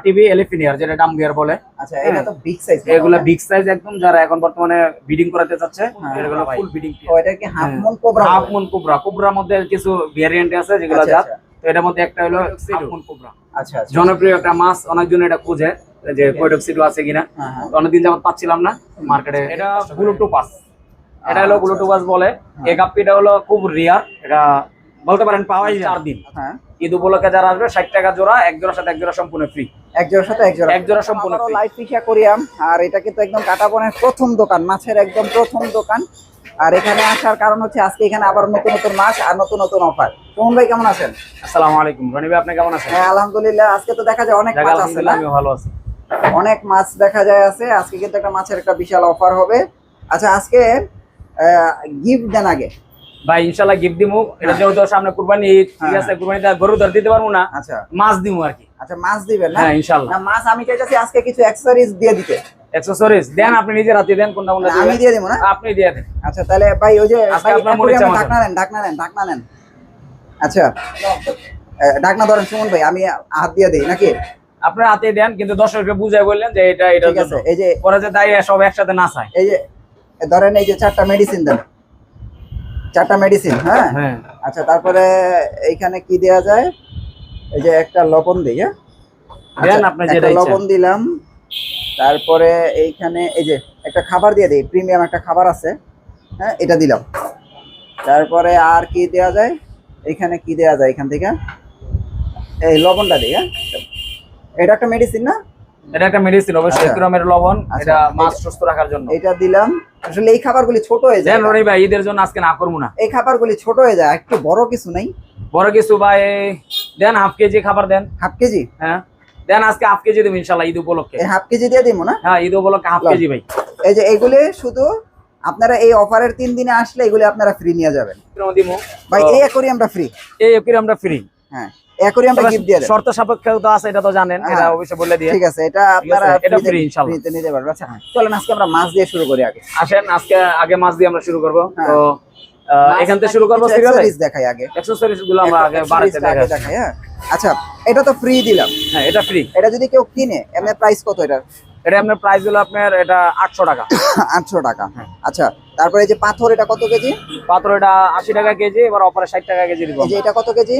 TV এলিফিনিয়ার যেটা Dam gear বলে। আচ্ছা এটা তো বিগ সাইজ, এগুলা বিগ সাইজ একদম, যারা এখন বর্তমানে বিডিং করাতে চাচ্ছে এগুলো ফুল বিডিং। ও এটা কি half moon cobra? Half moon cobra, কোবরার মধ্যে কিছু ভেরিয়েন্ট আছে যেগুলো জাত। তো এটার মধ্যে একটা হলো হাফ মুন কোবরা। আচ্ছা আচ্ছা, জনপ্রিয় একটা মাছ, অনেকজন এটা খুঁজে যে কোয়েডক্সিডো আছে কিনা, অনেকদিন যাবত পাচ্ছিলাম না মার্কেটে। এটা ব্লুটুপাস, এটা হলো ব্লুটুপাস বলে। এই গাপ্পিটা হলো খুব রিয়ার, এটা বলতে পারেন পাওয়াই 4 দিন। ঈদ উপলক্ষে যারা আসবে 60 টাকা জোড়া, এক জোড়ার সাথে এক জোড়া সম্পূর্ণ ফ্রি। এক জোড়ার সাথে এক জোড়া সম্পূর্ণ ফ্রি। লাইট ফিশ অ্যাকোরিয়াম, আর এটা কিন্তু একদম কাটাবনের প্রথম দোকান, মাছের একদম প্রথম দোকান। আর এখানে আসার কারণ হচ্ছে আজকে এখানে আবার নতুন নতুন মাছ আর নতুন নতুন অফার। সুমন ভাই কেমন আছেন? আসসালামু আলাইকুম। রনি ভাই আপনি কেমন আছেন? হ্যাঁ আলহামদুলিল্লাহ। আজকে তো দেখা যায় অনেক মাছ আছে না? আমি ভালো আছি। অনেক মাছ দেখা যায় আছে। আজকে কিন্তু একটা মাছের একটা বিশাল অফার হবে। আচ্ছা আজকে গিফট দেন আগে ভাই, ইনশাআল্লাহ গিফট দিমু। এটা যেহেতু সামনে কুরবানি, ঠিক আছে, কুরবানিতে গরু ধর দিতে পারবো না। আচ্ছা মাছ দিমু আর কি। আচ্ছা মাছ দিবেন না? হ্যাঁ ইনশাআল্লাহ। না মাছ আমি চাইছি আজকে কিছু অ্যাকসেসরিজ দিয়ে দিতে। অ্যাকসেসরিজ দেন, আপনি নিজের হাতে দেন, কোনটা কোনটা দিবেন আমি দিয়ে দেব না? আপনি দিয়ে দেন। আচ্ছা তাহলে ভাই ওই যে আজকে আপনার মনে চাই ঢাকনা নেন। আচ্ছা ঢাকনা ধরেন সুমন ভাই, আমি হাত দিয়ে দেই নাকি? আপনার হাতে দেন, কিন্তু দর্শককে বুঝাই বললেন যে এটা ঠিক আছে। এই যে পরে যে দাই সব একসাথে না চায়। এই যে ধরেন এই যে 4টা মেডিসিন দেন, 4টা মেডিসিন। হ্যাঁ হ্যাঁ। আচ্ছা তারপরে এইখানে কি দেয়া যায়? এই যে একটা লবণ দেই। হ্যাঁ দেন আপনি যেটা ইচ্ছা। লবণ দিলাম। তারপরে এইখানে এই যে একটা খাবার দিয়ে দেই, প্রিমিয়াম একটা খাবার আছে। হ্যাঁ এটা দিলাম। তারপরে আর কি দেয়া যায়? এইখানে কি দেয়া যায়? এখান থেকে এই লবণটা দিই। হ্যাঁ এটা একটা মেডিসিন না? এটা একটা মেডিসিন অবশ্যই, গ্রামের লবণ। এটা মাছ সুস্থ রাখার জন্য। এটা দিলাম। আসলে এই খাবারগুলি ছোট হয়ে যায়। দেন রনি ভাই, ঈদের জন্য আজকে না করব না। এই খাবারগুলি ছোট হয়ে যায়, একটু বড় কিছু নাই? বড় কিছু ভাই দেন, হাফ কেজি খাবার দেন। Half KG? হ্যাঁ দেন, আজকে হাফ কেজি দেব ইনশাআল্লাহ ঈদ উপলক্ষে। এই হাফ কেজি দিয়ে দিব না? হ্যাঁ ঈদ উপলক্ষে হাফ কেজি ভাই। এই যে এগুলি শুধু আপনারা এই অফারের 3 দিনে আসলে এগুলি আপনারা ফ্রি নিয়ে যাবেন ভাই। এই অ্যাকোরিয়ামটা ফ্রি? এই অ্যাকোরিয়ামটা ফ্রি। হ্যাঁ অ্যাকোরিয়ামটা গিফট দিয়ে দেন। শর্ত সাপেক্ষে তো আছে, এটা তো জানেন, এটা অবশ্যই বলে দিয়ে। ঠিক আছে, এটা আপনারা এটা ফ্রি ইনশাআল্লাহ ফ্রিতে নিতে পারবেন। আচ্ছা চলেন আজকে আমরা মাছ দিয়ে শুরু করি। আগে আসেন, আজকে আগে মাছ দিয়ে আমরা শুরু করব। তো এখান থেকে শুরু করব। অ্যাকসেসরিজ দেখাই আগে, অ্যাকসেসরিজ গুলো আমরা আগে বাড়িতে দেখাই। হ্যাঁ আচ্ছা এটা তো ফ্রি দিলাম। হ্যাঁ এটা ফ্রি। এটা যদি কেউ কিনে এমনি প্রাইস কত এটা? এটা আপনার প্রাইস হলো আপনার এটা 800 টাকা। 800 টাকা। আচ্ছা তারপরে এই যে পাথর, এটা কত কেজি? পাথর এটা 80 টাকা কেজি, এবার অফারে 60 টাকা কেজি দিব। এই যে এটা কত কেজি?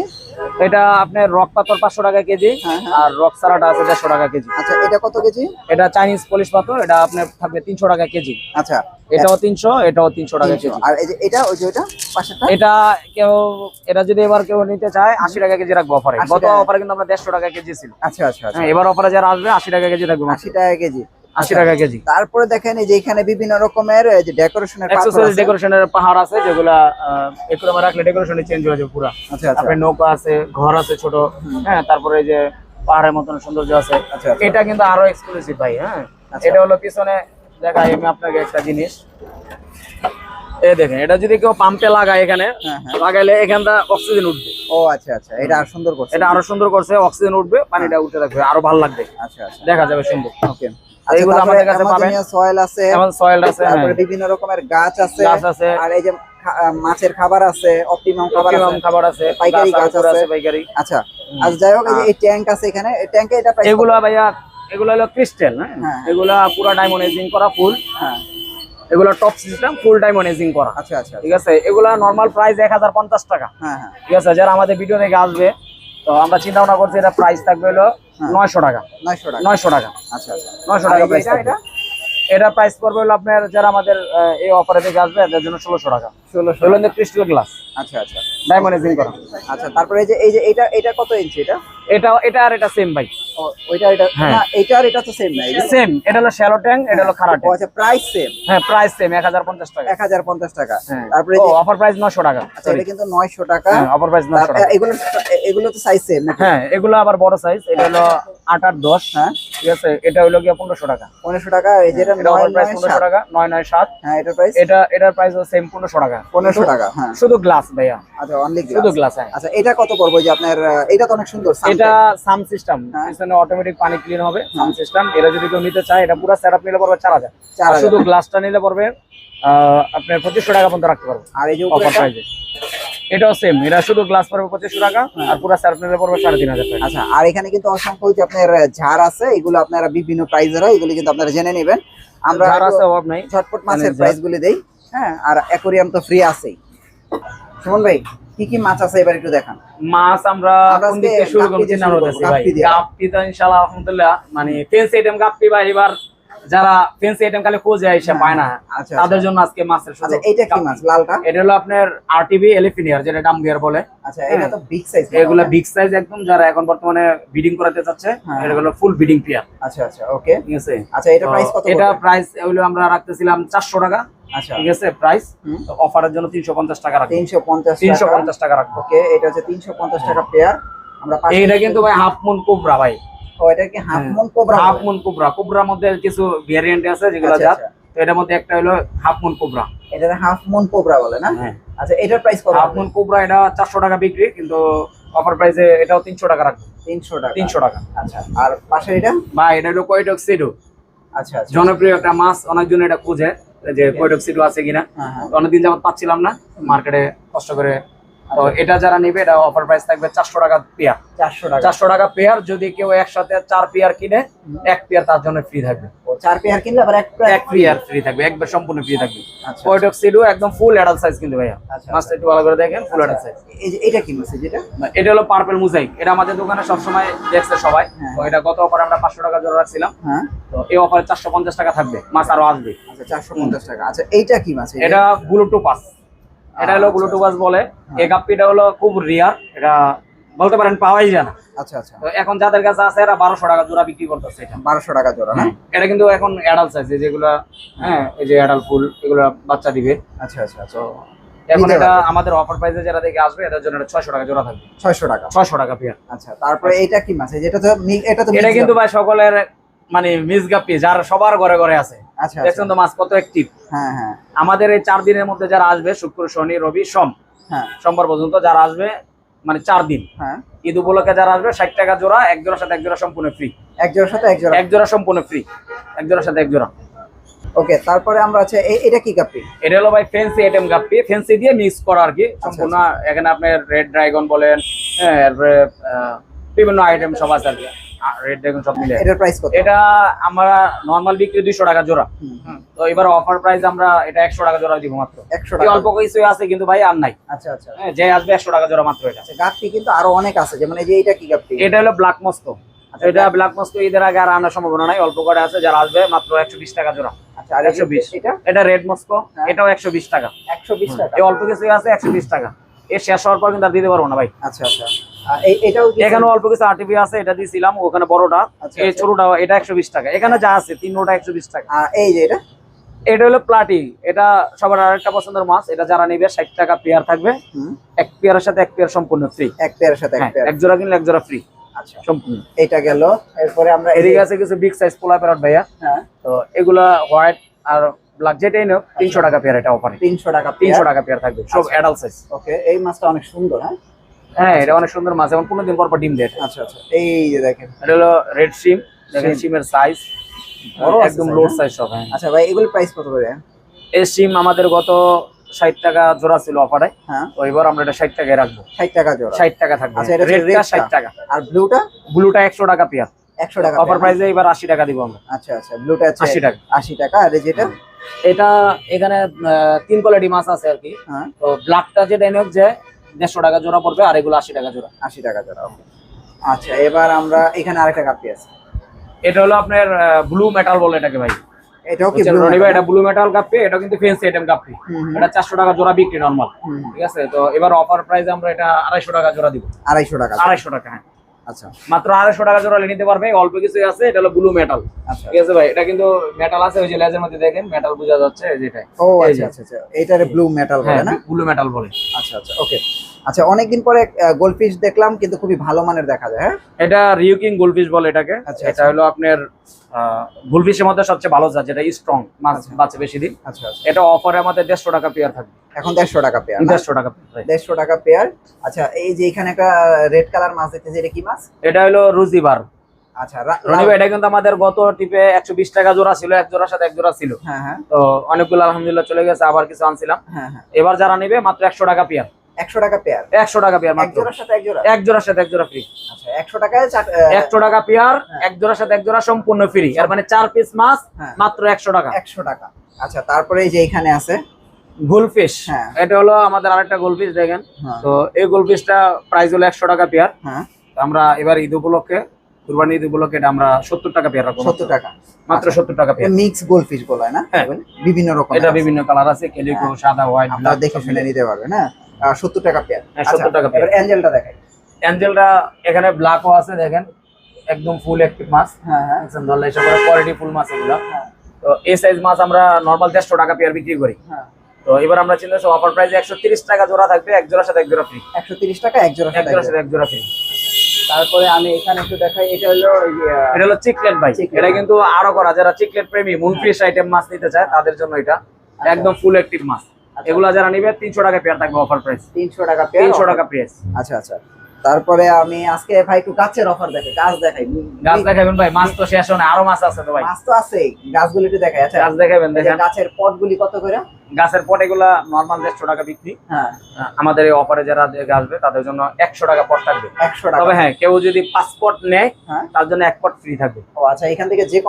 এটা আপনার রক পাথর 500 টাকা কেজি, আর রক সারাটা আছে 150 টাকা কেজি। আচ্ছা এটা কত কেজি? এটা চাইনিজ পলিশ পাথর, এটা আপনার থাকবে 300 টাকা কেজি। আচ্ছা এটাও 300, এটাও 300 টাকা কেজি। আর এই যে এটা ওই যে এটা পাশেরটা, এটা কেউ এটা যদি এবার কেউ নিতে চায় 80 টাকা কেজি রাখবো অফারে। গত অফারে কিন্তু আমরা 150 টাকা কেজি ছিল। আচ্ছা আচ্ছা আচ্ছা। হ্যাঁ এবার অফারে যারা আসবে 80 টাকা কেজি রাখবো। 80 টাকা কেজি। 80 টাকা কেজি। তারপরে দেখেন এই যে এখানে বিভিন্ন রকমের যে ডেকোরেশনের অ্যাকসেসরিজ, ডেকোরেশনের পাহাড় আছে যেগুলো একরকম রাখলে ডেকোরেশনে চেঞ্জ হয়ে যাবে পুরো। আচ্ছা আচ্ছা। আপনার নৌকা আছে, ঘর আছে ছোট। হ্যাঁ তারপরে এই যে পাহাড়ের মতন সৌন্দর্য আছে। এটা কিন্তু আরো এক্সক্লুসিভ ভাই। হ্যাঁ এটা হলো পিছনে দেখাই আমি আপনাকে একটা জিনিস। এই দেখেন, এটা যদি কেউ পাম্পে লাগায়, এখানে লাগাইলে এখানটা অক্সিজেন উঠবে। ও আচ্ছা আচ্ছা, এটা আর সুন্দর করছে। এটা আরো সুন্দর করছে, অক্সিজেন উঠবে, পানিটা উঠে থাকবে, আরো ভালো লাগবে। আচ্ছা আচ্ছা, দেখা যাবে সুন্দর। ওকে। এইগুলো আমাদের কাছে পাবেন। সয়েল আছে, এবং সয়েল আছে, তারপরে বিভিন্ন রকমের গাছ আছে, আর এই যে মাছের খাবার আছে, অপটিমাম খাবার আছে, পাইকারি গাছ আছে, পাইকারি। আচ্ছা আজ যাই হোক, এই যে এই ট্যাঙ্ক আছে এখানে, এই ট্যাঙ্কে এটা প্রাইস এগুলো ভাইয়া, এগুলো হলো ক্রিস্টাল। হ্যাঁ এগুলা পুরো ডায়মন্ড এজিং করা ফুল। হ্যাঁ এগুলো টপ সিস্টেম, ফুল ডায়মন্ড এজিং করা। আচ্ছা আচ্ছা, ঠিক আছে। এগুলা নরমাল প্রাইস 1050 টাকা। হ্যাঁ হ্যাঁ, ঠিক আছে। যারা আমাদের ভিডিও দেখে আসবে, তো আমরা চিন্তা ভাবনা করছি এটা প্রাইস থাকবে হলো 900 টাকা। 900 টাকা। আচ্ছা আচ্ছা, 900 টাকা প্রাইস। এটা প্রাইস পড়বে হলো আপনার যারা আমাদের এই অফারে থেকে আসবে এদের জন্য 1600 টাকা। 1600 ক্রিস্টাল গ্লাস। আচ্ছা আচ্ছা, ডায়মন্ড এজিং করা। আচ্ছা তারপরে এই যে এটা কত ইঞ্চি? এটা আর এটা সেম ভাই। ওইটা এটা না, এটা আর এটা তো সেম না? সেম। এটা হলো শ্যালো ট্যাঙ্ক, এটা হলো খাড়া ট্যাঙ্ক। আচ্ছা প্রাইস সেম? হ্যাঁ প্রাইস সেম, 1050 টাকা। 1050 টাকা। তারপরে অফার প্রাইস 900 টাকা। আচ্ছা এটা কিন্তু 900 টাকা। হ্যাঁ অফার প্রাইস 900 টাকা। এগুলো তো সাইজ সেম নাকি? হ্যাঁ এগুলো আবার বড় সাইজ। এটা হলো 8 আর 10। হ্যাঁ ঠিক আছে। এটা হলো কি 1500 টাকা। 1500 টাকা। এই যেটা অফার প্রাইস 1500 টাকা। 997। হ্যাঁ এটার প্রাইস? এটার প্রাইস সেম 1500 টাকা। 1500 টাকা। হ্যাঁ শুধু গ্লাস ভাইয়া। আচ্ছা অনলি গ্লাস, শুধু গ্লাস। হ্যাঁ আচ্ছা এটা কত পড়বে? যে আপনার এটা তো অনেক সুন্দর। এটা সাম সিস্টেম, পিছনে অটোমেটিক পানি ক্লিন হবে, সাম সিস্টেম। এটা যদি কেউ নিতে চায়, এটা পুরো সেটআপ নিলে পড়বে 4000। আর শুধু গ্লাসটা নিলে পড়বে আপনার 2500 টাকা পর্যন্ত রাখতে পারবো। আর এই যে অফার প্রাইসে এটাও সেম, এটা শুধু গ্লাস পড়বে 2500 টাকা আর পুরো সারপ্লেটে পড়বে 3500 টাকা। আচ্ছা, আর এখানে কিন্তু অসংখ্য যে আপনার ঝাড় আছে, এগুলো আপনারা বিভিন্ন প্রাইজের হয়, এগুলো কিন্তু আপনারা জেনে নেবেন। আমরা ঝাড় আছে অভাব নাই, ঝটপট মাছের প্রাইস গুলি দেই। হ্যাঁ, আর অ্যাকোরিয়াম তো ফ্রি আছেই। সুমন ভাই, কি কি মাছ আছে এবার একটু দেখান। মাছ আমরা কোন দিক থেকে শুরু করছি না হতেছি ভাই? গাপ্পি তো ইনশাআল্লাহ আলহামদুলিল্লাহ, মানে ফেন্সি আইটেম গাপ্পি ভাই, এবার যারা ফেন্সি আইটেম খালি খোঁজে আইসা পায় না, তাদের জন্য আজকে মাছের শুরু। আচ্ছা, এটা কি মাছ লালটা? এটা হলো আপনার আরটিভি এলিফিনিয়ার, যেটা ডাম্বিয়ার বলে। আচ্ছা, এটা তো বিগ সাইজ। এগুলা বিগ সাইজ একদম, যারা এখন বর্তমানে ব্রিডিং করাতে চাচ্ছে, এগুলো ফুল ব্রিডিং পেয়ার। আচ্ছা আচ্ছা, ওকে, ঠিক আছে। আচ্ছা, এটা প্রাইস কত? এটা প্রাইস হলো আমরা রাখতেছিলাম 400 টাকা। আচ্ছা, ঠিক আছে, প্রাইস অফারের জন্য 350 টাকা রাখবো। 350 টাকা রাখবো। ওকে, এটা হচ্ছে 350 টাকা পেয়ার। আমরা এইটা কিন্তু ভাই হাফ মুন কোবরা ভাই। ও, এটা কি half moon cobra? Half moon cobra, কোবরার মধ্যে কিছু ভেরিয়েন্ট আছে যেগুলো জাত, তো এটার মধ্যে একটা হলো হাফ মুন কোবরা। এটা হাফ মুন কোবরা বলে না? আচ্ছা, এটার প্রাইস কত? হাফ মুন কোবরা এটা 400 টাকা বিক্রি, কিন্তু অফার প্রাইসে এটাও 300 টাকা রাখবো। 300 টাকা? 300 টাকা। আচ্ছা, আর পাশে এটা? ভাই এটা হলো কোয়েটক্সিডো। আচ্ছা আচ্ছা, জনপ্রিয় একটা মাছ, অনেকজন এটা খুঁজে যে কোয়েটক্সিডো আছে কিনা, অনেকদিন যাবত পাচ্ছিলাম না, মার্কেটে কষ্ট করে। তো এটা যারা নেবে, এটা অফার প্রাইস থাকবে 400 টাকা পেয়ার। 400 টাকা পেয়ার। যদি কেউ একসাথে 4 পেয়ার কিনে, 1 পেয়ার তার জন্য ফ্রি থাকবে। 4 পেয়ার কিনলে আবার 1 পেয়ার ফ্রি থাকবে, একবার সম্পূর্ণ ফ্রি থাকবে। আচ্ছা, কোয়েটক্সিডো একদম ফুল অ্যাডাল্ট সাইজ কিন্তু ভাইয়া। মাছটা একটু ভালো করে দেখেন, ফুল অ্যাডাল্ট সাইজ। এই যে এটা কি মাছ যেটা? এটা হলো পার্পল মোজাইক। এটা আমাদের দোকানে সবসময় দেখছে সবাই। তো এটা গত অফারে আমরা 500 টাকা জোড়া রাখছিলাম। হ্যাঁ, তো এই অফারে 450 টাকা থাকবে, মাছ আরো আসবে। আচ্ছা, 450 টাকা। আচ্ছা, এইটা কি মাছ? এটা ব্লুটুপাস। এটা হলো ব্লুটুপাস বলে। এই গাপ্পিটা হলো খুব রিয়ার, এটা বলতে পারেন পাওয়াই যায় না। আচ্ছা আচ্ছা, তো এখন যাদের কাছে আছে এরা 1200 টাকা জোড়া বিক্রি করতেছে। এটা 1200 টাকা জোড়া না? এটা কিন্তু এখন অ্যাডাল্ট সাইজ, যেগুলো এই যে অ্যাডাল্ট ফুল, এগুলো বাচ্চা দিবে। আচ্ছা আচ্ছা, তো এখন এটা আমাদের অফার প্রাইসে যারা দেখে আসবে, এটার জন্য এটা 600 টাকা জোড়া থাকবে। 600 টাকা? 600 টাকা পেয়ার। আচ্ছা, তারপরে এটা কি মাছ? এটা তো এটা কিন্তু ভাই সকলের মানে মিস গাপ্পি, যার সবার ঘরে ঘরে আছে। আচ্ছা, দেখছেন তো মাছ কত অ্যাক্টিভ। হ্যাঁ হ্যাঁ, আমাদের এই 4 দিনের মধ্যে যারা আসবে, শুক্র শনি রবি সোম, সোমবার পর্যন্ত যারা আসবে, মানে 4 দিন, ঈদ উপলক্ষে যারা আসবে 60 টাকা জোড়া, এক জোড়ার সাথে এক জোড়া সম্পূর্ণ ফ্রি। এক জোড়ার সাথে এক জোড়া? এক জোড়া সম্পূর্ণ ফ্রি, এক জোড়ার সাথে এক জোড়া। ওকে, তারপরে আমরা আছে এটা কি গাপ্পি? এটা হলো ভাই ফেন্সি আইটেম গাপ্পি, ফেন্সি দিয়ে মিক্স করা আর কি সম্পূর্ণ। এখানে আপনি রেড ড্রাগন বলেন, বিভিন্ন আইটেম সব আছে আর কি, রেড ড্রাগন সব মিলে। এটার প্রাইস কত? এটা আমরা নরমাল বিক্রি 200 টাকা জোড়া। তো এবার অফার প্রাইস আমরা এটা 100 টাকা জোড়া দিব মাত্র। 100 টাকা? অল্প কিছু আছে কিন্তু ভাই, আর নাই। আচ্ছা আচ্ছা, যে আসবে 100 টাকা জোড়া মাত্র। এটা গাপ্পি কিন্তু আরো অনেক আছে, যেমন এই যে এটা কি গাপ্পি? এটা হলো ব্ল্যাক মস্কো। এটা ব্ল্যাক মস্কো ঈদের আগে আর আনার সম্ভাবনা নাই, অল্প করে আছে, যারা আসবে মাত্র 120 টাকা জোড়া। আচ্ছা, আর 120? এটা রেড মস্কো, এটাও 120 টাকা। 120 টাকা? এই অল্প কিছু আছে 120 টাকা। এর শেষ হওয়ার পর কিন্তু আর দিতে পারবো না ভাই। আচ্ছা আচ্ছা, এটাও এখানে অল্প কিছু আরটিপি আছে, এটা দিয়েছিলাম ওখানে বড়টা, এই ছোটটা এটা 120 টাকা। এখানে যা আছে তিনটা 120 টাকা। আর এই যে এটা হলো প্লাটি, এটা সবার আরেকটা পছন্দের মাছ। এটা যারা নিবে 60 টাকা পেয়ার থাকবে, এক পেয়ারের সাথে এক পেয়ার সম্পূর্ণ ফ্রি। এক পেয়ারের সাথে এক পেয়ার? এক জোড়া কিনলে এক জোড়া ফ্রি। আচ্ছা, সম্পূর্ণ। এটা গেল। এরপরে আমরা এদিকে আছে কিছু বিগ সাইজ পোলা প্যারট ভাইয়া। তো এগুলা হোয়াইট আর ব্ল্যাক যেটাই নাও 300 টাকা পেয়ার। এটা অফারে 300 টাকা, 300 টাকা পেয়ার থাকবে, সব অ্যাডাল্ট সাইজ। ওকে, এই মাছটা অনেক সুন্দর। হ্যাঁ, এটা অনেক সুন্দর মাছ, এখন 15 দিন পর পর ডিম দেয়। আচ্ছা আচ্ছা, এই যে দেখেন, এটা হলো রেড শিম। দেখেন শিমের সাইজ একদম লোড সাইজ সব। আচ্ছা ভাই, এগুলোর প্রাইস কত করে? এই শিম আমাদের গত 60 টাকা জোড়া ছিল অফারে। তো এবার আমরা এটা 60 টাকায় রাখবো। 60 টাকা জোড়া? 60 টাকা থাকবে। আচ্ছা, এটা রেডটা 60 টাকা। আর ব্লুটা? ব্লুটা 100 টাকা পেয়ার। 100 টাকা অফার প্রাইসে এবার 80 টাকা দিব আমরা। আচ্ছা আচ্ছা, ব্লুটা আছে 80 টাকা। 80 টাকা। আর যেটা এটা এখানে 3 কোয়ালিটি মাছ আছে আর কি। তো ব্ল্যাকটা যেটা এনে যে 150 টাকা জোড়া পড়বে, আর এগুলো 80 টাকা জোড়া। 80 টাকা জোড়া। আচ্ছা, এবার আমরা এখানে আরেকটা গাপ্পি আছে। এটা হলো আপনার ব্লু মেটাল বলে এটাকে ভাই। এটাও কি ব্লু মেটাল? এটা ব্লু মেটাল গাপ্পি, এটা কিন্তু ফেন্সি আইটেম গাপ্পি। এটা 400 টাকা জোড়া বিক্রি নরমাল। ঠিক আছে, তো এবার অফার প্রাইসে আমরা এটা 250 টাকা জোড়া দিব। 250 টাকা? 250 টাকা, হ্যাঁ। আচ্ছা, মাত্র 250 টাকা জোড়া নিতে পারবে, অল্প কিছু আছে। এটা হলো ব্লু মেটাল। আচ্ছা, ঠিক আছে ভাই, এটা কিন্তু মেটাল আছে, ওই যে লেজের মধ্যে দেখেন মেটাল বোঝা যাচ্ছে, যেটা। ও আচ্ছা আচ্ছা আচ্ছা, এটারে ব্লু মেটাল বলে না? ব্লু মেটাল বলে। আচ্ছা আচ্ছা, ওকে। আচ্ছা, অনেকদিন পরে গোল্ডফিশ দেখলাম, কিন্তু খুবই ভালো মানের দেখা যায়। হ্যাঁ, এটা রিউকিং গোল্ডফিশ বলে এটাকে। এটা হলো আপনার গোল্ডফিশের মধ্যে সবচেয়ে ভালো জাত, যেটা স্ট্রং, মাছ বাঁচে বেশি দিন। আচ্ছা, এটা অফারে আমাদের 150 টাকা পেয়ার থাকবে। এখন 150 টাকা পেয়ার? 150 টাকা, 150 টাকা পেয়ার। আচ্ছা, এই যে এখানে একটা রেড কালার মাছ দেখতেছি, এটা কি মাছ? এটা হলো রুজিবার। আচ্ছা, রনিবা, এটা কিন্তু আমাদের গত টিপে 120 টাকা জোড়া ছিল, এক জোড়ার সাথে এক জোড়া ছিল। হ্যাঁ হ্যাঁ, তো অনেকগুলো আলহামদুলিল্লাহ চলে গেছে, আবার কিছু আনছিলাম। হ্যাঁ হ্যাঁ, এবার যারা নেবে মাত্র 100 টাকা পেয়ার। 100 টাকা পেয়ার, 100 টাকা পেয়ার, এক জোড়ার সাথে এক জোড়া, এক জোড়ার সাথে এক জোড়া ফ্রি। আচ্ছা 100 টাকায় 100 টাকা পেয়ার, এক জোড়ার সাথে এক জোড়া সম্পূর্ণ ফ্রি। এর মানে 4 পিস মাছ মাত্র 100 টাকা। 100 টাকা। আচ্ছা তারপরে এই যে এখানে আছে গোলফিশ, এটা হলো আমাদের আরেকটা গোলফিশ দেখেন। তো এই গোলফিশটা প্রাইস হলো 100 টাকা পেয়ার। আমরা এবার ঈদ উপলক্ষে, কুরবানি ঈদ উপলক্ষে এটা আমরা 70 টাকা পেয়ার রাখবো। 70 টাকা মাত্র 70 টাকা পেয়ার। মিক্স গোলফিশ বলা হয় না, বিভিন্ন রকম, এটা বিভিন্ন কালার আছে, ক্যালিকো, সাদা, হোয়াইট, আপনারা দেখে শুনে নিতে পারবেন। হ্যাঁ 70 টাকা পেয়ার। 70 টাকা পেয়ার। এবার অ্যাঞ্জেলটা দেখাই। অ্যাঞ্জেলটা এখানে ব্ল্যাকও আছে দেখেন, একদম ফুল অ্যাক্টিভ মাছ। দেখছেন ধরলে এসব কোয়ালিটি ফুল মাছ এগুলো। তো এই সাইজ মাছ আমরা নরমাল 150 টাকা পেয়ার বিক্রি করি। তো এবার আমরা চিন্তা করছি অফার প্রাইসে 130 টাকা জোড়া থাকবে, এক জোড়ার সাথে এক জোড়া ফ্রি। 130 টাকা এক জোড়ার সাথে এক জোড়া ফ্রি। তারপরে আমি এখানে একটু দেখাই, এটা হলো চিকলেট ভাই। এটা কিন্তু আরো করা, যারা চিকলেট প্রেমী, মুনফিশ আইটেম মাছ নিতে চায় তাদের জন্য এটা একদম ফুল অ্যাক্টিভ মাছ। এগুলা যারা নিবে 300 টাকা পেয়ার থাকবে অফার প্রাইস। 300 টাকা পেয়ার, 300 টাকা প্রাইস। আচ্ছা আচ্ছা। তারপরে আমি আজকে ভাই একটু গাছের অফার দেখাই, গাছ দেখাই। গাছ দেখাবেন ভাই? মাছ তো শেষ হয় না, আরো মাছ আছে তো ভাই। মাছ তো আছে, গাছগুলি একটু দেখাই। আচ্ছা গাছ দেখাবেন, দেখেন গাছের পটগুলি কত করে? গাছের পট এগুলা নরমাল 150 টাকা বিক্রি। আমাদের এই অফারে যারা আসবে তাদের জন্য 100 টাকা পট থাকবে। 100 টাকা। তবে হ্যাঁ, কেউ যদি 5 পট নেয় তার জন্য 1 পট ফ্রি থাকবে। ও আচ্ছা, এখান থেকে যে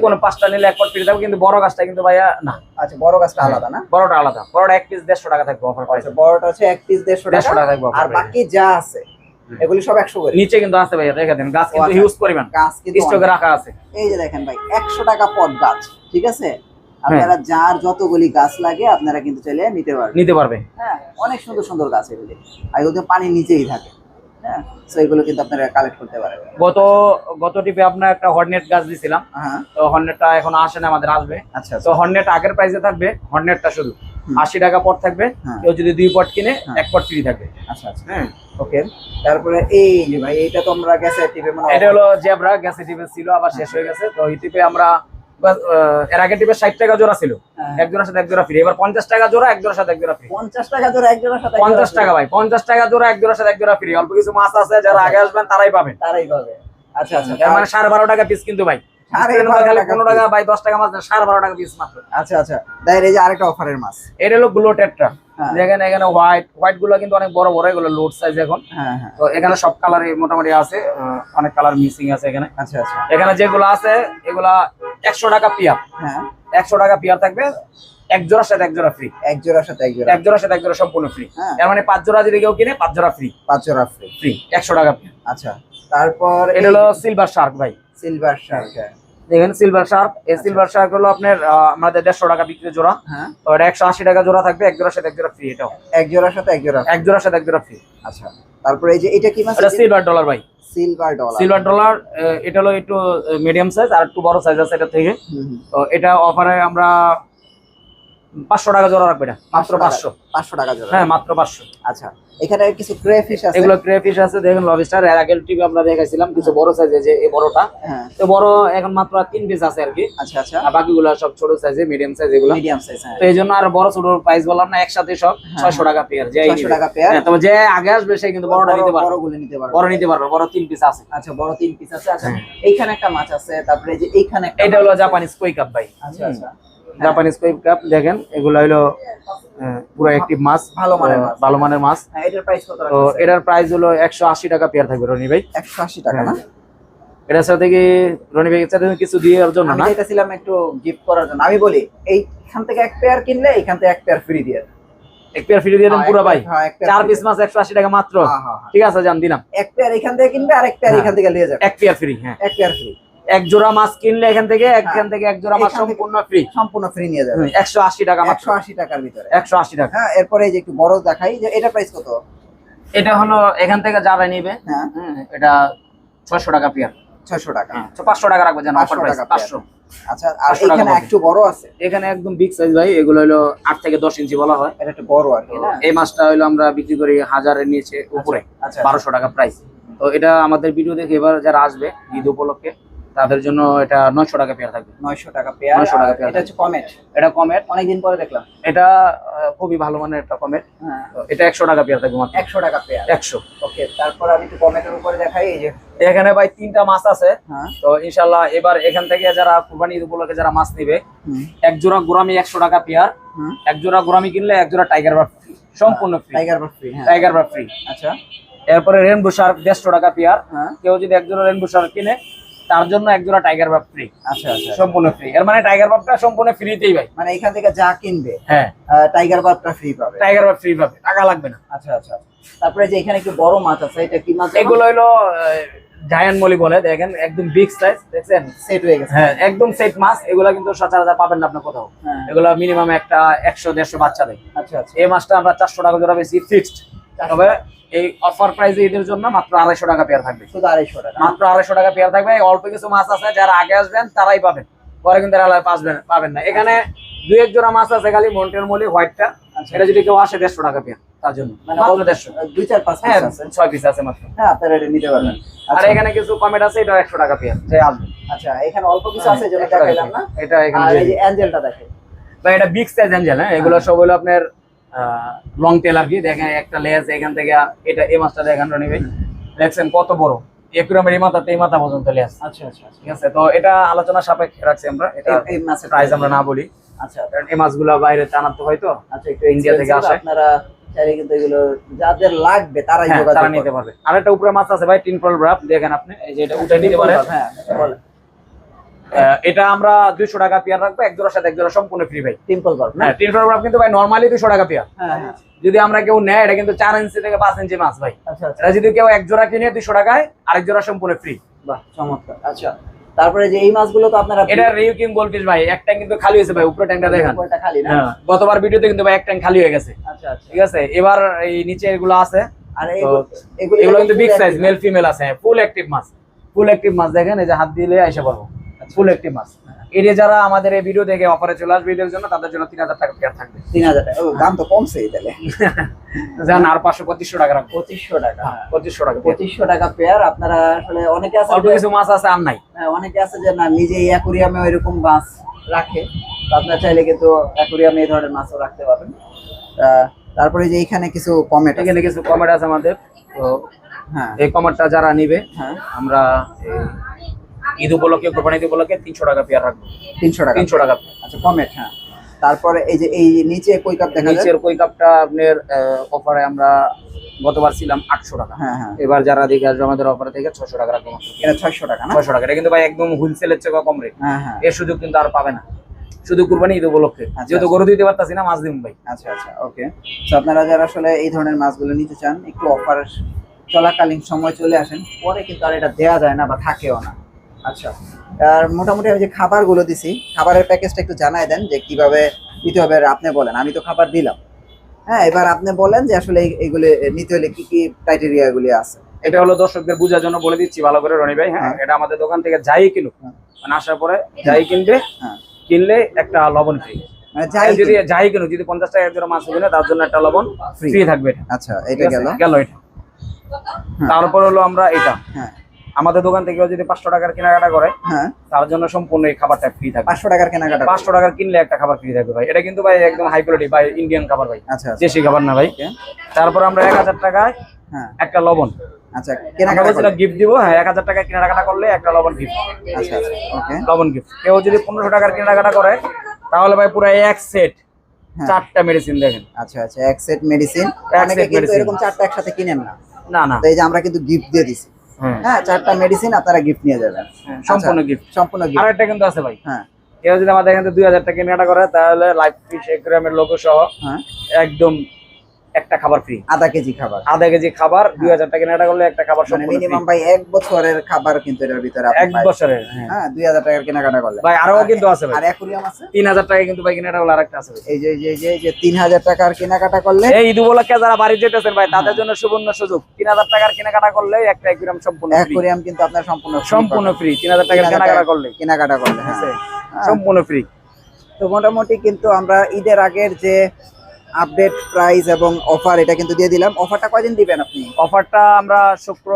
কোনো 5টা নিলে 1 পট ফ্রি থাকবে, কিন্তু বড় গাছটা কিন্তু ভাইয়া না। আচ্ছা বড় গাছটা আলাদা না? বড়টা আলাদা, বড়টা 1 পিস 150 টাকা থাকবে অফার প্রাইসে। বড়টা হচ্ছে 1 পিস 150 টাকা থাকবে। আর বাকি যা আছে এগুলি সব 100 করে। নিচে কিন্তু আছে ভাইয়া, দেখেন গাছ কিন্তু হিউজ পরিমাণ, গাছ কিন্তু স্টকে রাখা আছে। এই যে দেখেন ভাই 100 টাকা পট গাছ, ঠিক আছে? আপনারা যার যতগুলি গাছ লাগে আপনারা কিন্তু চাইলে নিতে পারবে। হ্যাঁ অনেক সুন্দর সুন্দর গাছ এগুলি, আর এগুলো পানির নিচেই থাকে। হ্যাঁ সো এগুলো কিন্তু আপনারা কালেক্ট করতে পারবেন। গত টিপে আপনার একটা হর্নেট গাছ দিছিলাম। তো হর্নেটটা এখন আসে না, আমাদের আসবে। আচ্ছা তো হর্নেট আগের প্রাইসে থাকবে, হর্নেটটা শুধু 80 টাকা পট থাকবে। কেউ যদি 2 পট কিনে 1 পট ফ্রি থাকবে। আচ্ছা আচ্ছা হ্যাঁ ওকে। তারপরে এই যে ভাই এটা তো আমরা গ্যাসের টিপে মানে এটা হলো জেব্রা, গ্যাসের টিপে ছিল, আবার শেষ হয়ে গেছে। তো এই টিপে আমরা এর আগে টিপে 60 টাকা জোড়া ছিল, এক জোড়ার সাথে এক জোড়া ফ্রি। এবার 50 টাকা জোড়া, এক জোড়ার সাথে এক জোড়া ফ্রি। 50 টাকা জোড়া, এক জোড়ার সাথে 50 টাকা ভাই, 50 টাকা জোড়া, এক জোড়ার সাথে এক জোড়া ফ্রি। অল্প কিছু মাছ আছে, যারা আগে আসবেন তারাই পাবেন। আচ্ছা আচ্ছা, এর মানে 12.5 টাকা পিস কিন্তু ভাই। 15 টাকা ভাই, 10 টাকা মাছ 12.5 টাকা পিস মাত্র। আচ্ছা আচ্ছা। তাই এই যে আরেকটা অফারের মাছ, এটা হলো গ্লো টেট্রা। দেখেন এখানে হোয়াইট গুলো কিন্তু অনেক বড় বড়, এগুলো লোড সাইজ এখন। তো এখানে সব কালার মোটামুটি আছে, অনেক কালার মিসিং আছে এখানে। আচ্ছা আচ্ছা। এখানে যেগুলো আছে এগুলা 100 টাকা পিয়ার। 100 টাকা পিয়ার থাকবে, এক জোড়ার সাথে এক জোড়া ফ্রি। এক জোড়ার সাথে এক জোড়া সম্পূর্ণ ফ্রি। এর মানে 5 জোড়া যদি কেউ কিনে 5 জোড়া ফ্রি। 5 জোড়া ফ্রি 100 টাকা পিয়ার। আচ্ছা। তারপর এটা হলো সিলভার শার্ক ভাই। সিলভার শার্ক, দেখেন সিলভার শার্ক। এই সিলভার শার্ক হলো আপনার আমাদের 150 টাকা বিক্রি জোড়া। তো এটা 180 টাকা জোড়া থাকবে, এক জোড়ার সাথে এক জোড়া ফ্রি। এটাও এক জোড়ার সাথে এক জোড়া ফ্রি। আচ্ছা। তারপরে এই যে এটা কি মাছ? এটা সিলভার ডলার ভাই। সিলভার ডলার এটা হলো একটু মিডিয়াম সাইজ, আর একটু বড় সাইজ আছে এটা থেকে। তো এটা অফারে আমরা 500 টাকা জোড়া রাখবে, এটা মাত্র 500 টাকা জোড়া। হ্যাঁ মাত্র 500। আচ্ছা। এখানে কিছু ক্রেফিশ আছে, এগুলো ক্রেফিশ আছে। দেখেন লবস্টার, এর আগের টিভি আমরা দেখাইছিলাম কিছু বড় সাইজে, যে এই বড়টা। তো বড় এখন মাত্র 3 পিস আছে আর কি। আচ্ছা আচ্ছা। আর বাকিগুলো সব ছোট সাইজে, মিডিয়াম সাইজ এগুলো। মিডিয়াম সাইজ, হ্যাঁ। তো এইজন্য আর বড় ছোট প্রাইস বললাম না, একসাথে সব 600 টাকা পেয়ার। যে 600 টাকা পেয়ার। তবে যে আগে আসবে সে কিন্তু বড়টা নিতে পারবে, বড়গুলো নিতে পারবে, বড় 3 পিস আছে। আচ্ছা বড় 3 পিস আছে। আচ্ছা এইখানে একটা মাছ আছে, তারপরে যে এইখানে একটা, এটা হলো জাপানিজ কই কাপ ভাই। আচ্ছা আচ্ছা। জাপানিজ কই কাপ দেখেন, এগুলো হলো পুরো অ্যাক্টিভ মাছ, ভালো মানের মাছ। এটার প্রাইস কত? তো এটার প্রাইস হলো 180 টাকা পেয়ার থাকবে রনি ভাই। 180 টাকা না? এটার সাথে কি রনি ভাই এর সাথে কিছু দেওয়ার জন্য না, এটা ছিলাম একটু গিফট করার জন্য। আমি বলি এইখান থেকে এক পেয়ার কিনলে এখান থেকে এক পেয়ার ফ্রি দিয়ে, এক পেয়ার ফ্রি দিয়ে দেন পুরো ভাই। 4 পিস মাছ 180 টাকা মাত্র। ঠিক আছে, জান দিলাম। এক পেয়ার এখান থেকে কিনবে, আর এক পেয়ার এখান থেকে নিয়ে যাবে, এক পেয়ার ফ্রি। হ্যাঁ এক পেয়ার ফ্রি। এক জোড়া মাছ কিনলে এখান থেকে এক জোড়া মাছ সম্পূর্ণ ফ্রি নিয়ে যাবে। 180 টাকা, 180 টাকার ভিতরে, 180 টাকা। হ্যাঁ এরপরে এই যে একটু বড় দেখাই, যে এটা প্রাইস কত? এটা হলো এখান থেকে যারা নিবে, হ্যাঁ এটা 600 টাকা পেয়ার। 600 টাকা। 500 টাকা রাখবে, জানো অফার প্রাইস 500। আচ্ছা। আর এখানে একটু বড় আছে, এখানে একদম বিগ সাইজ ভাই। এগুলো হলো 8 থেকে 10 ইঞ্চি বলা হয়, এটা একটু বড় আর কি না। এই মাছটা হলো আমরা বিক্রি করি 1000 এর নিচে উপরে, 1200 টাকা প্রাইস। তো এটা আমাদের ভিডিও দেখে এবার যারা আসবে ঈদ উপলক্ষে তাদের জন্য এটা 900 টাকা পেয়ার থাকবে। 900 টাকা পেয়ার। 900 টাকা পেয়ার। এটা হচ্ছে কমেট। এটা কমেট, অনেকদিন পরে দেখলাম। এটা খুবই ভালো মানের একটা কমেট। হ্যাঁ এটা 100 টাকা পেয়ার থাকবে মাত্র। 100 টাকা পেয়ার। 100। ওকে। তারপর আমি একটু কমেটের উপরে দেখাই, এই যে এখানে ভাই 3টা মাছ আছে। তো ইনশাআল্লাহ এবার এখান থেকে যারা কুরবানি ঈদ উপলক্ষে যারা মাছ নেবে, এক জোড়া গোরামি 100 টাকা পেয়ার। এক জোড়া গোরামি কিনলে এক জোড়া টাইগার বার্ড ফ্রি। সম্পূর্ণ ফ্রি। টাইগার বার্ড ফ্রি, হ্যাঁ টাইগার বার্ড ফ্রি। আচ্ছা এরপরে রেইনবো শার্ক 150 টাকা পেয়ার। হ্যাঁ কেউ যদি এক জোড়া রেইনবো শার্ক কিনে তার জন্য এক জোড়া টাইগার বার্ড ফ্রি। আচ্ছা আচ্ছা, সম্পূর্ণ ফ্রি। এর মানে টাইগার বার্ডটা সম্পূর্ণ ফ্রিতেই ভাই, মানে এখান থেকে যা কিনবে হ্যাঁ টাইগার বার্ডটা ফ্রি পাবে। টাইগার বার্ড ফ্রি পাবে, টাকা লাগবে না। আচ্ছা আচ্ছা, তারপরে যে এখানে কি বড় মাছ আছে, এটা কি মাছ? এগুলো হলো জায়ান্ট মলি বলে, দেখেন একদম বিগ সাইজ, দেখছেন সেট হয়ে গেছে, হ্যাঁ একদম সেট মাছ। এগুলা কিন্তু সচরাচর পাবেন না আপনি কোথাও। হ্যাঁ। এগুলা মিনিমাম একটা 100-150 বাচ্চা দেয়। আচ্ছা আচ্ছা, এই মাছটা আমরা 400 টাকা জোড়া বেশি ফিক্সড। তবে এই অফার প্রাইসে ঈদের জন্য মাত্র 250 টাকা পেয়ার থাকবে, শুধু 250 টাকা, মাত্র 250 টাকা পেয়ার থাকবে। অল্প কিছু মাছ আছে, যারা আগে আসবেন তারাই পাবেন, পরে কিন্তু পাবেন না। এখানে 2-1 জোড়া মাছ আছে খালি, মন্টের মলি হোয়াইটটা, এটা যদি কেউ আসে 150 টাকা পেয়ার তার জন্য, মানে মাত্র অল্প 150। 2-4-5 হ্যাঁ পিস আছে, 6 পিস আছে মাত্র। হ্যাঁ আপনারা এটা নিতে পারবেন। আর আচ্ছা এখানে কিছু কমেট আছে, এটা 100 টাকা পেয়ার যে আসবে। আচ্ছা, এখানে অল্প কিছু আছে যেটা দেখাইলাম না, এটা এখানে আর এই যে অ্যাঞ্জেলটা দেখেন ভাই, এটা বিগ সাইজ অ্যাঞ্জেল। হ্যাঁ এগুলো সব হলো আপনার লং টেল আর কি। দেখেন একটা লেজ এখান থেকে, এটা এই মাছটা দেখেন রনি ভাই, দেখছেন কত বড়, একুরিয়ামের এই মাথাতে এই মাথা পর্যন্ত লেজ। আচ্ছা আচ্ছা, ঠিক আছে, তো এটা আলোচনা সাপেক্ষে রাখছি আমরা, এটা এই মাছের প্রাইস আমরা না বলি। আচ্ছা কারণ এই মাছগুলো বাইরে আনাতে হয় তো, আচ্ছা, একটু ইন্ডিয়া থেকে আসে। আপনারা চাইলে কিন্তু এগুলো যাদের লাগবে তারাই হ্যাঁ, যোগাযোগ তারা নিতে পারবে। আর একটা উপরে মাছ আছে ভাই, টিন ফল ব্রাপ, দেখেন আপনি, এই যে এটা উঠে নিতে পারেন। হ্যাঁ বলেন। এটা আমরা 200 টাকা পেয়ার রাখবো, এক জোড়ার সাথে এক জোড়া সম্পূর্ণ ফ্রি ভাই। টিম্পল বার্ড না? হ্যাঁ, টিন ফল ব্রাপ কিন্তু ভাই নরমালি 200 টাকা পেয়ার। হ্যাঁ হ্যাঁ, যদি আমরা কেউ নেয়, এটা কিন্তু 4 ইঞ্চি থেকে 5 ইঞ্চি মাছ ভাই। আচ্ছা আচ্ছা, এটা যদি কেউ এক জোড়া কিনে 200 টাকায়, আরেক জোড়া সম্পূর্ণ ফ্রি। বাহ চমৎকার। আচ্ছা, তারপরে যে এই মাছগুলো তো আপনারা, এটা রিউ কিং গোল্ডফিশ ভাই, এক ট্যাঙ্ক কিন্তু খালি হয়েছে ভাই, উপরে ট্যাঙ্কটা দেখেন। উপরটা খালি না? হ্যাঁ, গতবার ভিডিওতে কিন্তু ভাই এক ট্যাঙ্ক খালি হয়ে গেছে। আচ্ছা আচ্ছা, ঠিক আছে, এবার এই নিচে এগুলো আছে। আর এগুলো কিন্তু বিগ সাইজ, মেল ফিমেল আছে, ফুল অ্যাক্টিভ মাছ। ফুল অ্যাক্টিভ মাছ দেখেন, এই যে হাত দিলে আইসা পারবো, ফুল অ্যাক্টিভ মাছ। এই যে যারা আমাদের এই ভিডিও দেখে অফারে চলে আসবে ঈদের জন্য, তাদের জন্য 3000 টাকা পেয়ার থাকবে। 3000 টাকা, ও দাম তো কমছে তাহলে। জান আর 500-2500 টাকা রাখবো। 2500 টাকা, 2500 টাকা 2500 টাকা পেয়ার। আপনারা আসলে অনেকে আছে, অল্প কিছু মাছ আছে আর নাই। হ্যাঁ, অনেকে আছে যে না নিজে অ্যাকুরিয়ামে এরকম মাছ রাখে, তো আপনারা চাইলে কিন্তু অ্যাকুরিয়ামে এই ধরনের মাছও রাখতে পারবেন। তারপরে যে এখানে কিছু কমেন্ট, এখানে কিছু কমেন্ট আছে আমাদের, তো হ্যাঁ এই কমেন্টটা যারা নিবে, হ্যাঁ, আমরা ঈদ উপলক্ষে, কোরবানি ঈদ উপলক্ষে 300 টাকা পেয়ার রাখবো। 300 টাকা, 300 টাকা। আচ্ছা কমেন্ট। হ্যাঁ, তারপরে এই যে এই নিচে কই কাপ দেখা যায়, নিচের কই কাপটা আপনার অফারে আমরা গতবার ছিলাম 800 টাকা। হ্যাঁ হ্যাঁ, এবার যারা দেখে আসবে আমাদের অফারে থেকে 600 টাকা রাখবো মাত্র। এটা 600 টাকা না? 600 টাকা। এটা কিন্তু ভাই একদম হোলসেলের চেয়ে কম রেট। হ্যাঁ হ্যাঁ, এর সুযোগ কিন্তু আর পাবে না, শুধু কুরবানি ঈদ উপলক্ষে। যেহেতু গরু দিতে পারতাছি না, মাছ দিন ভাই। আচ্ছা আচ্ছা, ওকে। তো আপনারা যারা আসলে এই ধরনের মাছগুলো নিতে চান, একটু অফার চলাকালীন সময় চলে আসেন, পরে কিন্তু আর এটা দেওয়া যায় না বা থাকেও না। আচ্ছা, আর মোটামুটি আমি যে খাবারগুলো দিছি, খাবারের প্যাকেজটা একটু জানাই দেন যে কিভাবে দিতে হবে। আপনি বলেন, আমি তো খাবার দিলাম, হ্যাঁ এবার আপনি বলেন যে আসলে এইগুলো নিতে হলে কি কি ক্রাইটেরিয়া গুলি আছে। এটা হলো দর্শকদের বোঝার জন্য বলে দিচ্ছি ভালো করে রনি ভাই। হ্যাঁ, এটা আমাদের দোকান থেকে যাই কিনুক, মানে আসার পরে যাই কিনবে, হ্যাঁ, কিনলে একটা লবণ ফ্রি। মানে যাই যদি যাই কিনুক, যদি 50 টাকা এক জোড়া মাছ কিনে, তার জন্য একটা লবণ ফ্রি থাকবে। এটা আচ্ছা, এটা গেল এটা। তারপর হলো আমরা এটা, হ্যাঁ, আমাদের দোকান থেকে যদি 500 টাকার কেনাকাটা করে, হ্যাঁ, তার জন্য সম্পূর্ণ এই খাবারটা ফ্রি থাকবে। 500 টাকার কেনাকাটা, 500 টাকার কিনলে একটা খাবার ফ্রি থাকবে ভাই। এটা কিন্তু ভাই একদম হাই কোয়ালিটি ভাই, ইন্ডিয়ান খাবার ভাই, আচ্ছা আচ্ছা, দেশি খাবার না ভাই। তারপর আমরা 1000 টাকায় হ্যাঁ একটা লবণ, আচ্ছা কেনাকাটা গিফট দিব। হ্যাঁ, 1000 টাকা কেনাকাটা করলে একটা লবণ গিফট। আচ্ছা আচ্ছা, ওকে, লবণ গিফট। কেউ যদি 1500 টাকার কেনাকাটা করে, তাহলে ভাই পুরো এক সেট 4টা মেডিসিন দেখেন। আচ্ছা আচ্ছা, এক সেট মেডিসিন। এক অনেকে set কিন্তু medicine। এরকম 4টা একসাথে কিনেন না, না না, তো এই যে আমরা কিন্তু গিফট দিয়ে দিছি। হ্যাঁ, 4টা মেডিসিন আপনারা গিফট নিয়ে যাবেন, সম্পূর্ণ গিফট। সম্পূর্ণ গিফট। আরেকটা কিন্তু আছে ভাই, হ্যাঁ, কেউ যদি আমাদের এখান থেকে 2000 টাকা কেনাকাটা করে, তাহলে লাইভ ফিশ একুরিয়ামের লোগো সহ হ্যাঁ একদম একটা খাবার ফ্রি। আধা কেজি খাবার, আধা কেজি খাবার 2000 টাকা কেনাকাটা করলে একটা খাবার মানে সম্পূর্ণ মিনিমাম free। ভাই 1 বছরের খাবার কিন্তু এর ভিতরে আপনি এক পাবেন। বছরের। হ্যাঁ, 2000 টাকার কেনাকাটা করলে ভাই আরো কিন্তু আছে ভাই, আর অ্যাকুরিয়াম আছে 3000 টাকা কিন্তু ভাই কেনাকাটা করলে আরেকটা আছে ভাই। এই যে যে 3000 টাকার কেনাকাটা করলে, এই ঈদ উপলক্ষে যারা বাড়ি যেতেছেন ভাই, তাদের জন্য সুবর্ণ সুযোগ। 3000 টাকার কেনাকাটা করলে একটা একুরিয়াম সম্পূর্ণ ফ্রি। অ্যাকুরিয়াম কিন্তু আপনার সম্পূর্ণ free সম্পূর্ণ পাবেন। ফ্রি 3000 টাকার কেনাকাটা করলে। কেনাকাটা করলে, হ্যাঁ, সম্পূর্ণ ফ্রি। তো মোটামুটি কিন্তু আমরা ঈদের আগের যে আপডেট প্রাইস এবং অফার, এটা কিন্তু দিয়ে দিলাম। অফারটা কয়দিন দিবেন আপনি? অফারটা আমরা শুক্র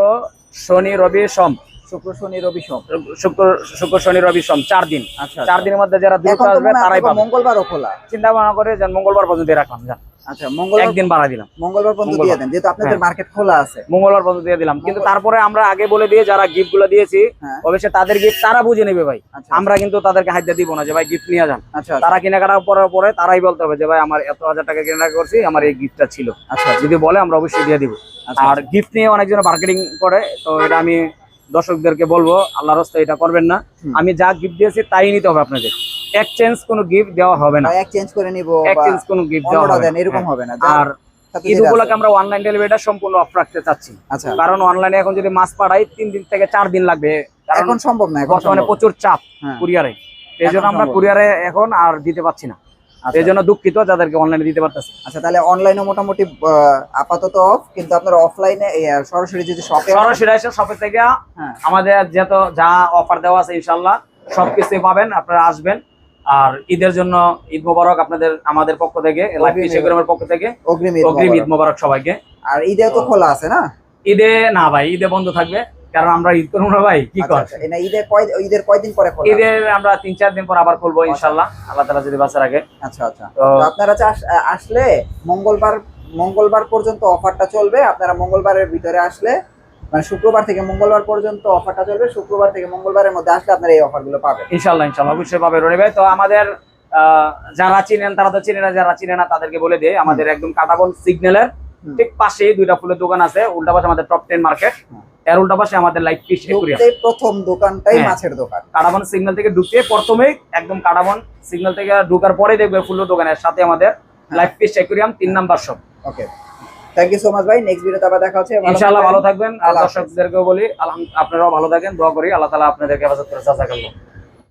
শনি রবি সোম, শুক্র শনি রবি সোম, শুক্র শনি রবি সোম 4 দিন। আচ্ছা 4 দিনের মধ্যে যারা দ্রুত এখন তো আসবে মনে হয় তারাই আপনারা পাবে। মঙ্গলবারও খোলা। চিন্তা ভাবনা করে যান, মঙ্গলবার পর্যন্ত রাখলাম। যান, আচ্ছা, মঙ্গলবার একদিন বাড়াই দিলাম, মঙ্গলবার পর্যন্ত দিয়ে দেন, যেহেতু আপনাদের মার্কেট খোলা আছে। মঙ্গলবার পর্যন্ত দিয়ে দিলাম। কিন্তু তারপরে আমরা আগে বলে দিয়ে যারা গিফট গুলো দিয়েছি অবশ্যই তাদের গিফট তারা বুঝে নেবে ভাই। আমরা কিন্তু তাদেরকে হাত দিয়ে দিব না যে ভাই গিফট নিয়ে যান। তারা কেনাকাটা করার পরে তারাই বলতে হবে যে ভাই আমার এত হাজার টাকা কেনাকাটা করছি, আমার এই গিফটটা ছিল। আচ্ছা, যদি বলে আমরা অবশ্যই দিয়ে দিব। আর গিফট নিয়ে অনেকজন মার্কেটিং করে, তো এটা আমি দর্শকদেরকে বলবো আল্লাহর রাস্তায় এটা করবেন না। আমি যা গিফট দিয়েছি তাই নিতে হবে আপনাদের, এক্সচেঞ্জ কোনো গিফট দেওয়া হবে না, এক্সচেঞ্জ করে নিব, এক্সচেঞ্জ কোনো গিফট দেওয়া হবে না, এরকম হবে না। আর ঈদ উপলক্ষে আমরা অনলাইন ডেলিভারিটা সম্পূর্ণ অফ রাখতে চাচ্ছি। কারণ অনলাইনে এখন যদি মাছ পাঠাই 3 দিন থেকে 4 দিন লাগবে, এখন সম্ভব না, বর্তমানে প্রচুর চাপ কুরিয়ারে, এই জন্য আমরা কুরিয়ারে এখন আর দিতে পারছি না। এই জন্য দুঃখিত যাদেরকে অনলাইনে দিতে পারতেছি। আচ্ছা, তাহলে অনলাইনে মোটামুটি আপাতত অফ, কিন্তু আপনারা অফলাইনে সরাসরি যদি শপে সরাসরি এসে শপে থেকে আমাদের যা অফার দেওয়া আছে ইনশাআল্লাহ সবকিছু পাবেন, আপনারা আসবেন। আর ঈদের জন্য ঈদ মোবারক আপনাদের, আমাদের পক্ষ থেকে, লাইভ ফিশিংয়ের পক্ষ থেকে অগ্রিম ঈদ মোবারক সবাইকে। আর ঈদে তো খোলা আছে না? ঈদে না ভাই, ঈদে বন্ধ থাকবে, কারণ আমরা ঈদ করব না ভাই, কি কর। ঈদের কয়দিন পরে খোলা? ঈদের আমরা 3-4 দিন পর আবার খুলবো ইনশাআল্লাহ, আল্লাহ তাআলা যদি বাঁচা রাখে। আচ্ছা আচ্ছা, তো আপনারা আসলে মঙ্গলবার পর্যন্ত অফারটা চলবে। আপনারা মঙ্গলবারের ভিতরে আসলে, মানে শুক্রবার থেকে মঙ্গলবার পর্যন্ত অফারটা চলবে। শুক্রবার থেকে মঙ্গলবারের মধ্যে আসলে আপনারা এই অফারগুলো পাবেন ইনশাআল্লাহ। অবশ্যই পাবে রনি ভাই। তো আমাদের যারা চিনেন তারা তো চিনে না, যারা চিনে না তাদেরকে বলে দেই, আমাদের একদম কাটাবন সিগন্যালের ঠিক পাশে দুইটা ফুলের দোকান আছে। উল্টা পাশে আমাদের টপ 10 মার্কেট, এর উল্টা পাশে আমাদের লাইভ ফিশ একুরিয়াম। প্রথম দোকানটাই মাছের দোকান। কাটাবন সিগন্যাল থেকে ঢুকে প্রথমেই একদম কাটাবন সিগন্যাল থেকে ঢোকার পরে দেখবে ফুলের দোকানের সাথে আমাদের live fish aquarium 3 number shop. Okay, thank you so much ভাই। নেক্সট ভিডিওতে আবার দেখা হচ্ছে ইনশাআল্লাহ। ভালো থাকবেন। আর দর্শকদেরকেও বলি আপনারাও ভালো থাকেন, দোয়া করি আল্লাহ তাআলা আপনাদেরকে হেফাজত করে। জাযাকাল্লাহ।